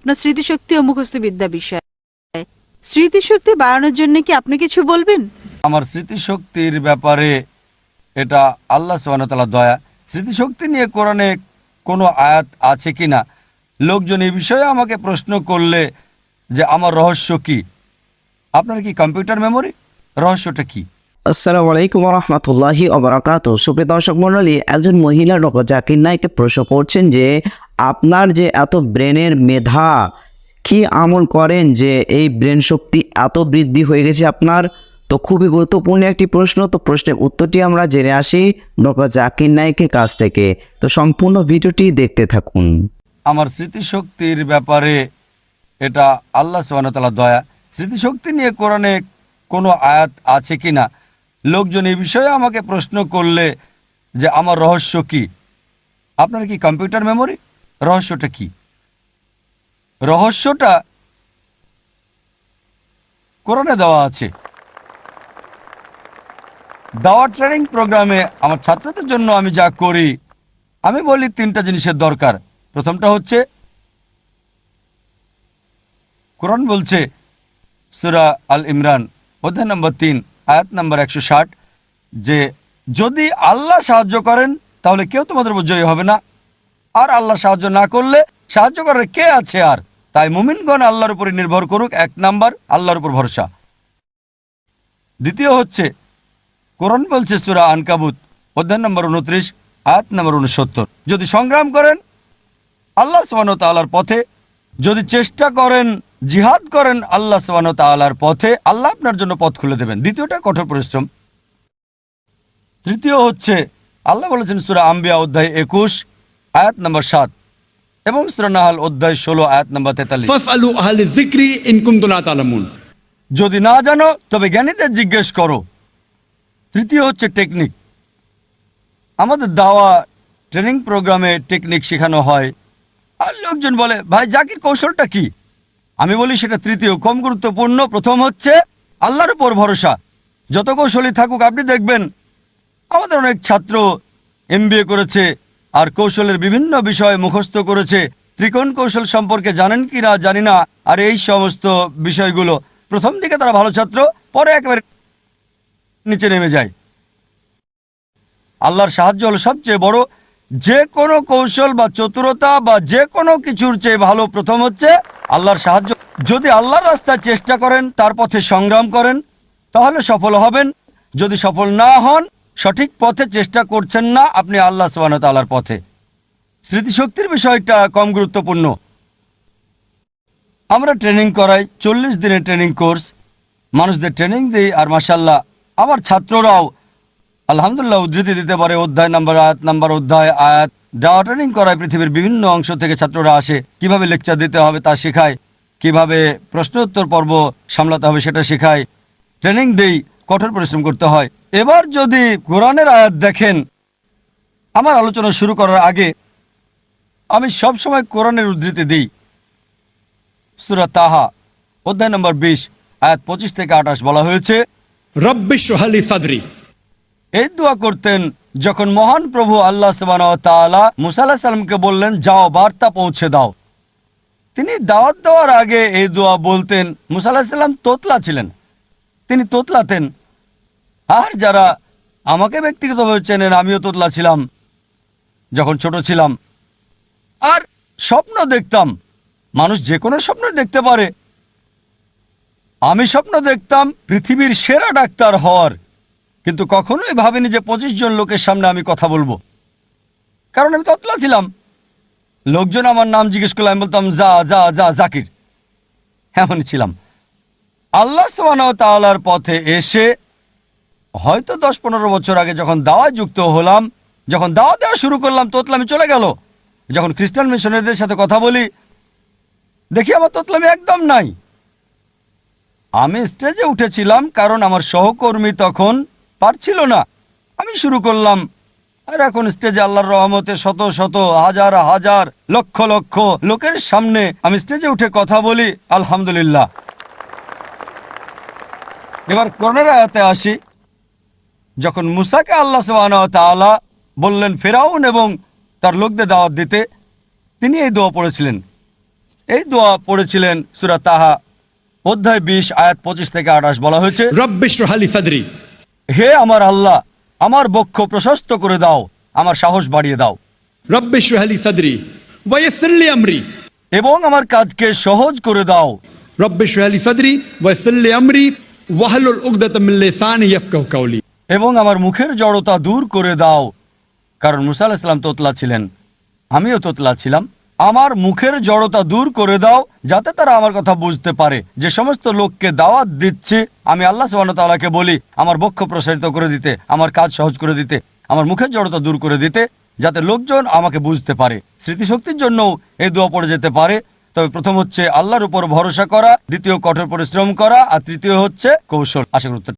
আপনার স্মৃতিশক্তি ও মুখস্থবিদ্যা বিষয়ে। স্মৃতিশক্তি বাড়ানোর জন্য কি আপনি কিছু বলবেন? আমার স্মৃতিশক্তির ব্যাপারে এটা আল্লাহ সুবহানাহু ওয়া তাআলার দয়া। স্মৃতিশক্তি নিয়ে কোরআনে কোনো আয়াত আছে কিনা, লোকজন এই বিষয়ে আমাকে প্রশ্ন করলে যে আমার রহস্য কি, আপনার কি কম্পিউটার মেমোরি, রহস্যটা কি? আসসালামু আলাইকুম রহমতুল্লাহি অবরাকাত। সুপ্রিয় দর্শক মণ্ডলী, একজন মহিলা ডক্টর জাকির নাইককে প্রশ্ন করছেন যে আপনার যে এত ব্রেনের মেধা, কি আমল করেন যে এই ব্রেন শক্তি এত বৃদ্ধি হয়ে গেছে আপনার? তো খুবই গুরুত্বপূর্ণ একটি প্রশ্ন। তো প্রশ্নের উত্তরটি আমরা জেনে আসি ডক্টর জাকির নাইকের কাছ থেকে। তো সম্পূর্ণ ভিডিওটি দেখতে থাকুন। আমার স্মৃতিশক্তির ব্যাপারে এটা আল্লাহ সুবহানাহু ওয়া তাআলার দয়া। স্মৃতিশক্তি নিয়ে কোরআনে কোনো আয়াত আছে কিনা, লোকজন এই বিষয়ে আমাকে প্রশ্ন করলে যে আমার রহস্য কি, আপনার কি কম্পিউটার মেমোরি, রহস্যটা কি? রহস্যটা কোরআনে দেওয়া আছে। দাওয়া ট্রেনিং প্রোগ্রামে আমার ছাত্রদের জন্য আমি যা করি, আমি বলি তিনটা জিনিসের দরকার। প্রথমটা হচ্ছে, কোরআন বলছে সূরা আল ইমরান অধ্যায় নম্বর 3 আয়াত নম্বর 160 যে যদি আল্লাহ সাহায্য করেন তাহলে কেউ তোমাদের উপর জয়ী হবে না, আর আল্লাহ সাহায্য না করলে সাহায্য করার কে আছে আর? তাই মুমিনগণ আল্লাহর উপরে নির্ভর করুক, 1 নাম্বার আল্লাহর উপর ভরসা। দ্বিতীয় হচ্ছে, কোরআন বলছে সূরা আনকাবুত অধ্যায় নম্বর 29 আয়াত নম্বর 69 যদি সংগ্রাম করেন আল্লাহ সুবহানাহু ওয়া তাআলার পথে, যদি চেষ্টা করেন, জিহাদ করেন আল্লাহ সুবহানাহু ওয়া তাআলার পথে, আল্লাহ আপনার জন্য পথ খুলে দেবেন। দ্বিতীয়টা কঠোর পরিশ্রম। তৃতীয় হচ্ছে, আল্লাহ বলেছেন সূরা আম্বিয়া অধ্যায় 21 আয়াত নম্বর 7 এবং সূরা নাহল অধ্যায় 16 আয়াত নম্বর 43 ফাসআলু আহলে যিকরি ইন কুনতুম লা তা'লামুন। যদি না জানো তবে জ্ঞানীদের জিজ্ঞেস করো। তৃতীয় হচ্ছে টেকনিক। আমাদের দাওয়া ট্রেনিং প্রোগ্রামে টেকনিক শেখানো হয়, আর লোকজন বলে ভাই জাকির কৌশলটা কি? আমি বলি সেটা তৃতীয়, কম গুরুত্বপূর্ণ। প্রথম হচ্ছে আল্লাহর উপর ভরসা। যত কৌশলী থাকুক, আপনি দেখবেন আমাদের অনেক ছাত্র MBA করেছে আর কৌশলের বিভিন্ন বিষয় মুখস্থ করেছে। ত্রিকোণ কৌশল সম্পর্কে জানেন কি না জানি না, আর এই সমস্ত বিষয়গুলো প্রথম দিকে তারা ভালো ছাত্র, পরে একেবারে নিচে নেমে যায়। আল্লাহর সাহায্য হলো সবচেয়ে বড়। যে কোনো কৌশল বা চতুরতা বা যে কোনো কিছুর চেয়ে ভালো প্রথম হচ্ছে আল্লাহর সাহায্য। যদি আল্লাহর রাস্তায় চেষ্টা করেন, তার পথে সংগ্রাম করেন, তাহলে সফল হবেন। যদি সফল না হন, সঠিক পথে চেষ্টা করছেন না, আপনি আল্লাহ সুবহানাহু ওয়া তাআলার পথে। স্মৃতিশক্তির বিষয়টা কম গুরুত্বপূর্ণ। আমরা ট্রেনিং করাই, 40 দিনের ট্রেনিং কোর্স, মানুষদের ট্রেনিং দিই, আর মাশাআল্লাহ আমার ছাত্ররাও আলহামদুলিল্লাহ উদ্ধৃতি দিতে পারে। অধ্যায় নাম্বার, আয়াত নাম্বার, অধ্যায়, আয়াত। দাওয়া ট্রেনিং করায় পৃথিবীর বিভিন্ন অংশ থেকে ছাত্ররা আসে, কিভাবে লেকচার দিতে হবে তা শেখায়, কিভাবে প্রশ্ন উত্তর পর্ব সামলাতে হবে সেটা শেখায়। ট্রেনিং দেই, কঠোর পরিশ্রম করতে হয়। এবার যদি কোরআনের আয়াত দেখেন, আমার আলোচনা শুরু করার আগে আমি সব সময় কোরআনের উদ্ধৃতি দিই। সূরা তাহা অধ্যায় নম্বর 20 আয়াত 25 থেকে 28 বলা হয়েছে, রব্বি ইশরাহ লি সাদরি। এই দোয়া করতেন যখন মহান প্রভু আল্লাহ সুবহানাহু ওয়া তাআলা মুসা আলাইহিস সালামকে বললেন যাও বার্তা পৌঁছে দাও। তিনি দাওয়াত দেওয়ার আগে এই দোয়া বলতেন। মুসা আলাইহিস সালাম তোতলা ছিলেন, তিনি তোতলাতেন। আর যারা আমাকে ব্যক্তিগতভাবে চেনেন, আমিও তোতলা ছিলাম যখন ছোট ছিলাম। আর স্বপ্ন দেখতাম, মানুষ যে কোনো স্বপ্ন দেখতে পারে। আমি স্বপ্ন দেখতাম পৃথিবীর সেরা ডাক্তার হওয়ার, কিন্তু কখনোই ভাবিনি যে 25 জন লোকের সামনে আমি কথা বলবো, কারণ আমি তোতলা ছিলাম। লোকজন আমার নাম জিজ্ঞেস করলে আমি বলতাম যা যা যা জাকির, এমনই ছিলাম। আল্লাহ সুবহানাহু ওয়া তাআলার পথে এসে হয়তো 10-15 বছর আগে যখন দাওয়ায় যুক্ত হলাম, যখন দাওয়া দেওয়া শুরু করলাম, তোতলামি চলে গেল। যখন খ্রিস্টান মিশনারিদের সাথে কথা বলি, দেখি আমার তোতলামি একদম নাই। আমি স্টেজে উঠেছিলাম কারণ আমার সহকর্মী তখন পারছিল না, আমি শুরু করলাম। আর এখন স্টেজে আল্লাহর রহমতে শত শত হাজার হাজার লক্ষ লক্ষ লোকের সামনে আমি স্টেজে উঠে কথা বলি, আলহামদুলিল্লাহ। এবার কোরআনের আয়াতে আসি। যখন মুসাকে আল্লাহ সুবহানাহু ওয়া তাআলা বললেন ফেরাউন এবং তার লোকদের দাওয়াত দিতে, তিনি এই দোয়া পড়েছিলেন। এই দোয়া পড়েছিলেন সূরা তাহা অধ্যায় 20 আয়াত 25 থেকে 28 বলা হয়েছে, रब इश्रह ली सदरी হে আমার আল্লাহ, আমার বক্ষ প্রশস্ত করে দাও, আমার সাহস বাড়িয়ে দাও रब इश्रह ली सदरी वयस्सिर ली अमरी এবং আমার কাজকে সহজ করে দাও। रब इश्रह ली सदरी वयस्सिर ली अमरी वहलुल उक़दतम मिन लिसानी यफ़क़हू क़ौली। এবং আমার মুখের জড়তা দূর করে দাও। কারণ মুসা আলাইহিস সালাম তোতলা ছিলেন, আমিও তোতলা ছিলাম। আমার মুখের জড়তা দূর করে দাও যাতে তারা আমার কথা বুঝতে পারে। যে সমস্ত লোককে দাওয়াত দিচ্ছি আমি আল্লাহ সুবহানাহু ওয়া তাআলাকে বলি আমার বক্ষ প্রসারিত করে দিতে, আমার কাজ সহজ করে দিতে, আমার মুখের জড়তা দূর করে দিতে, যাতে লোকজন আমাকে বুঝতে পারে। স্মৃতিশক্তির জন্যও এই দোয়া পড়ে যেতে পারে। তবে প্রথম হচ্ছে আল্লাহর উপর ভরসা করা, দ্বিতীয় কঠোর পরিশ্রম করা, আর তৃতীয় হচ্ছে কৌশল। আশা করি উত্তরটা